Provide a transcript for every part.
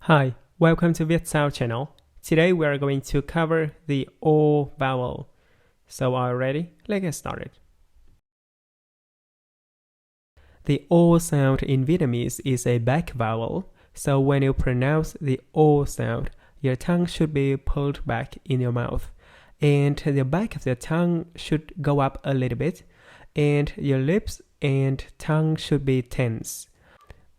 Hi, welcome to Vietsound channel. Today we are going to cover the O vowel. So are you ready? Let's get started. The O sound in Vietnamese is a back vowel. So when you pronounce the O sound, your tongue should be pulled back in your mouth. And the back of the tongue should go up a little bit. And your lips and tongue should be tense.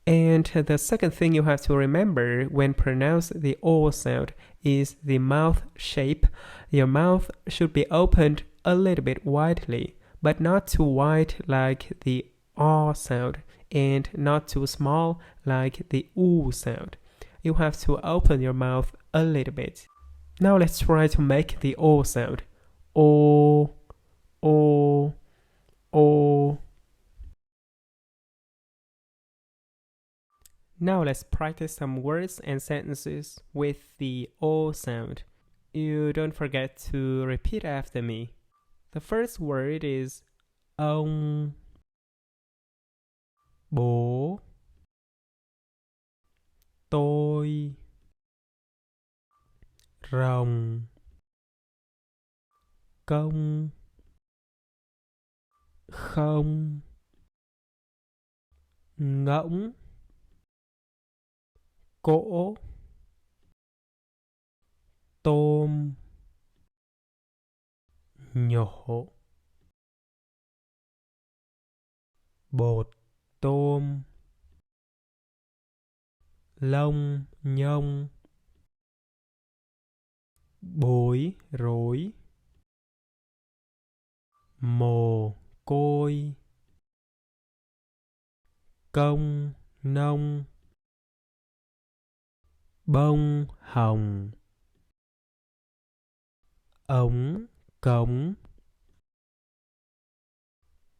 And the second thing you have to remember when pronounce the O sound is the mouth shape. Your mouth should be opened a little bit widely, but not too wide like the R sound and not too small like the U sound. You have to open your mouth a little bit. Now let's try to make the O sound. O, O, O. Now let's practice some words and sentences with the O sound. You don't forget to repeat after me. The first word is ông, bố, tôi, rồng, công, không, ngỗng, cỗ, tôm, nhổ, bột tôm, lông nhông, bối rối, mồ côi, công nông, bông hồng, ống cống,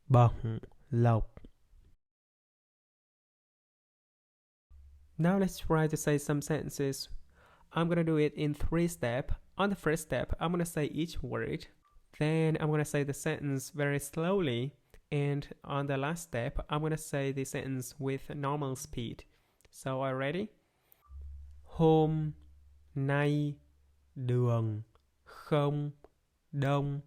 bổng lộc. Now let's try to say some sentences. I'm gonna do it in 3 steps. On the first step, I'm gonna say each word. Then I'm gonna say the sentence very slowly. And on the last step, I'm gonna say the sentence with normal speed. So are you ready? Hôm nay đường không đông.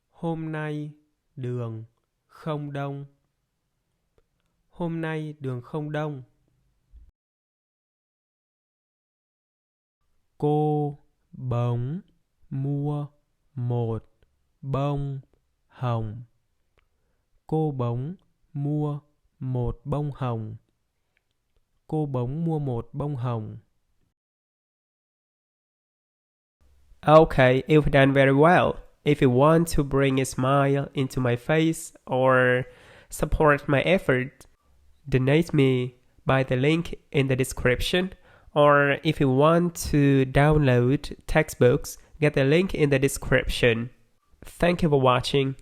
Hôm nay đường không đông. Hôm nay đường không đông. Cô bóng mua một bông hồng. Cô bóng mua một bông hồng. Cô bóng mua một bông hồng. Okay, you've done very well. If you want to bring a smile into my face or support my effort, donate me by the link in the description. Or if you want to download textbooks, get the link in the description. Thank you for watching.